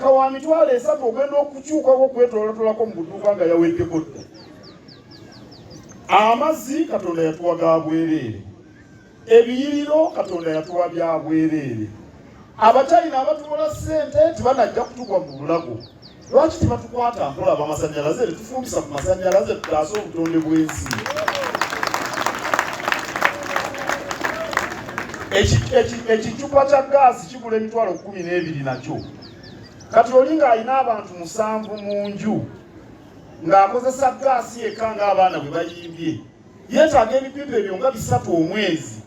ettaka wa mitwalo 3 ogenda okukyukako okwetolotolako mu budduuka nga yaweddeko dda. Amazzi Katonda yatuwa ga bwereere, ebiyiriro Katonda yatuwa bya bwereere. Abachina abatuwola ssente tibanajja kutugwa mu bulago. Lwaki tibatukwata mpola b'amasannyalaze ne tufumbisa ku masannyalaze tutaase obutonde bw'ensi? Ekicupa kya gaasi kigula emitwalo 12 nakyo. Kati oli ng'alina abantu 7 mu nju ng'akozesa gaasi yekka ng'abaana bwe bayimbye, yeetaaga ebipipa ebyo nga 3 omwezi.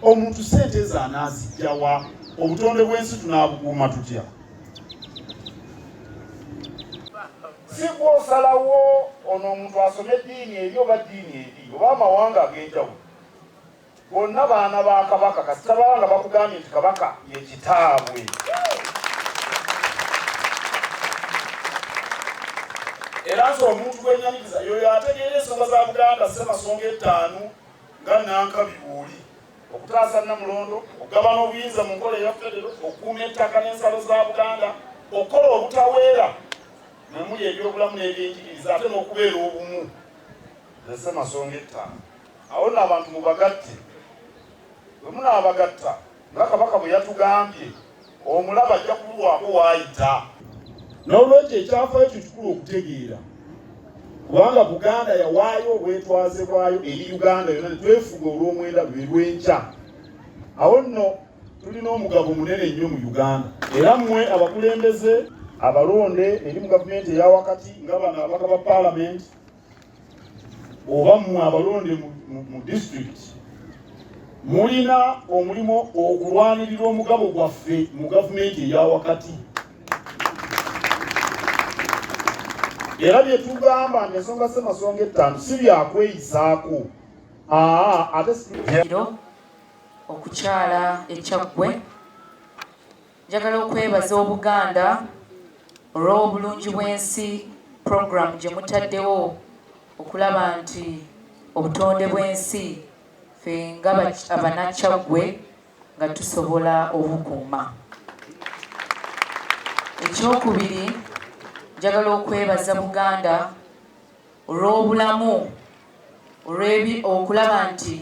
Omuntu ssente ze anaazijja wa? Obutonde bw'ensi tunaabukuuma tutya? Si gw'osalawo ono omuntu asome eddiini eri oba ddiini eri oba amawanga ag'enjawulo. Bonna baana ba Kabaka, kasita baba nga bakugambye nti Kabaka ye kitaabwe. Era nti omuntu gwennyanikiza yoyo ategeera ensonga za Buganda Ssemasonga 5 nga Nankabibuuli, okutaasa Namulondo, okugabana obuyinza mu nkola eya federo, okukuuma ettaka n'ensalo za Buganda, okukola obutaweera nemuli ebyobulamu n'ebyenjigiriza ate n'okubeera obumu. Ssemasonga 5 awo nno abantu mubagatte. Bwe munaabagatta nga Kabaka bwe yatugambye, omulaba ajja kulwaako waayita. N'olwekyo ekyafa ekyo kikulu okutegeera, kubanga Buganda yawaayo obwetwaze bwayo eri Uganda yonna ne twefuga olw'omwenda lwe lw'enkya. Awo nno tulina omugabo munene nnyo mu Uganda, era mmwe abakulembeze abalonde eri mu gavumenti eya wakati nga bano ababaka ba paalamenti oba mmwe abalonde mu disitulikiti, mulina omulimu okulwanirira omugabo gwaffe mu gavumenti eya wakati. Era bye tugamba ensonga Ssemasonga 5 si byakweyisaako. Ate okukyala ekyaggwe, njagala okwebaza Obuganda olw'obulungi bw'ensi program gye mutaddewo okulaba nti obutonde bw'ensi ffe nga abanakyaggwe nga tusobola obukuuma. Ekyokubiri, njagala okwebaza Buganda olw'obulamu okulaba nti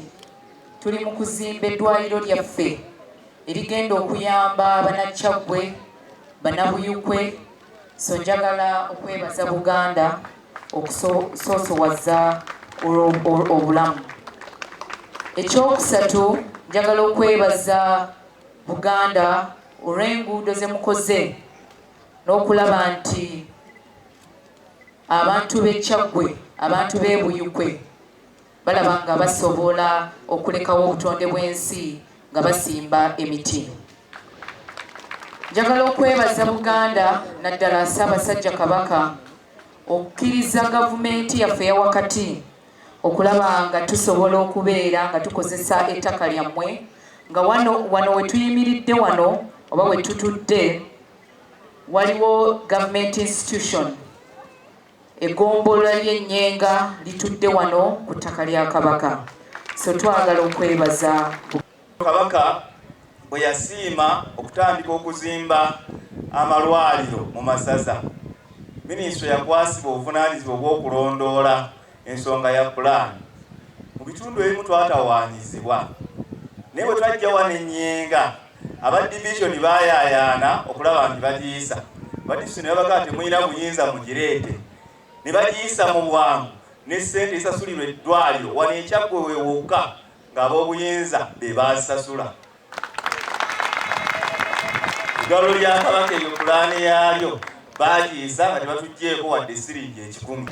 tuli mu kuzimba eddwaliro lyaffe erigenda okuyamba abanakyaggwe, bannabuyukwe. So njagala okwebaza Buganda okusoosowaza obulamu. Ekyokusatu, njagala okwebaza Buganda olw'enguudo ze mukoze n'okulaba nti abantu b'Ekyaggwe, abantu b'e-Buyukwe balaba nga basobola okulekawo obutonde bw'ensi nga basimba emiti. Njagala okwebaza Buganda naddala Ssaabasajja Kabaka okukkiriza gavumenti yaffe eya wakati okulaba nga tusobola okubeera nga tukozesa ettaka lyammwe, nga wano we tuyimiridde wano oba we tutudde waliwo government institution, eggombolola ly'Ennyenga litudde wano ku ttaka lya Kabaka. So twagala okwebaza Kabaka bwe yasiima okutandika okuzimba amalwaliro mu masaza. Minisitule yakwasibwa obuvunaanyizibwa obw'okulondoola ensonga ya pulaani. Mu bitundu ebimu twatawaanyizibwa, naye bwe twajja wano Ennyenga aba divisioni baayaayaana okulaba nti bagiyisa. Badivisioni babaga nti temulina buyinza mugireete, ne bagiyisa mu bwangu ne ssente esasulirwa eddwaliro wano Ekyaggwe we wokka ng'ab'obuyinza be baasasula. Eddwaliro lya Kabaka eyo pulaani yaalyo baagiyisa nga tebatuggyeeko wadde siringi 10.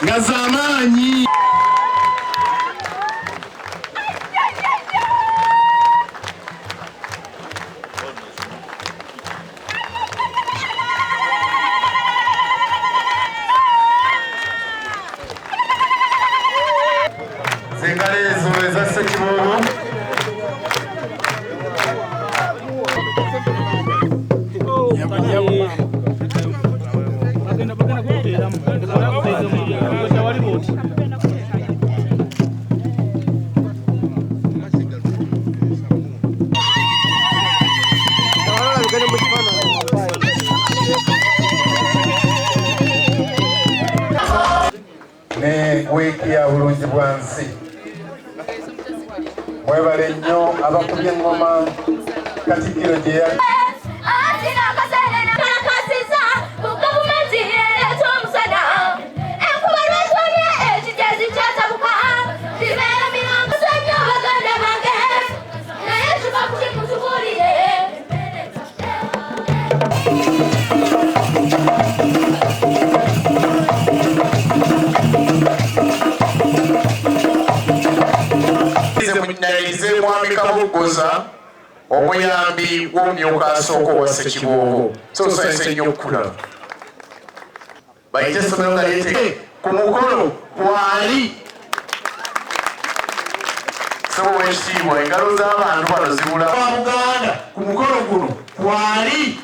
nga z'amaanyi. Zengalo ezo eza Ssekiboobo. Ne wiiki ya Bulungi Bwansi. Mwebale nnyo abakubye engoma Katikkiro gye yali. Munyanyirize mwami Kabugoza omuyambi w'omumyuka asooka owa Ssekiboobo. So nsanyuse nnyo okulaba. Bayite essomero nga lyete ku mukolo kwali. Ssebo w'ekitiibwa engalo z'abantu bano zibula. Buganda ku mukolo guno kwali.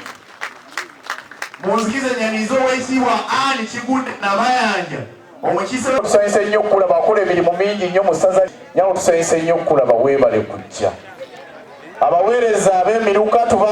Munzikize nnyaniza ow'ekitiibwa Ani Kigudde Nabayanja. Omukiise tusanyuse nnyo okulaba akola emirimu mingi nnyo mu ssaza. Nyawo tusanyuse nnyo okulaba weebale kujja. Abaweereza ab'emiruka tuba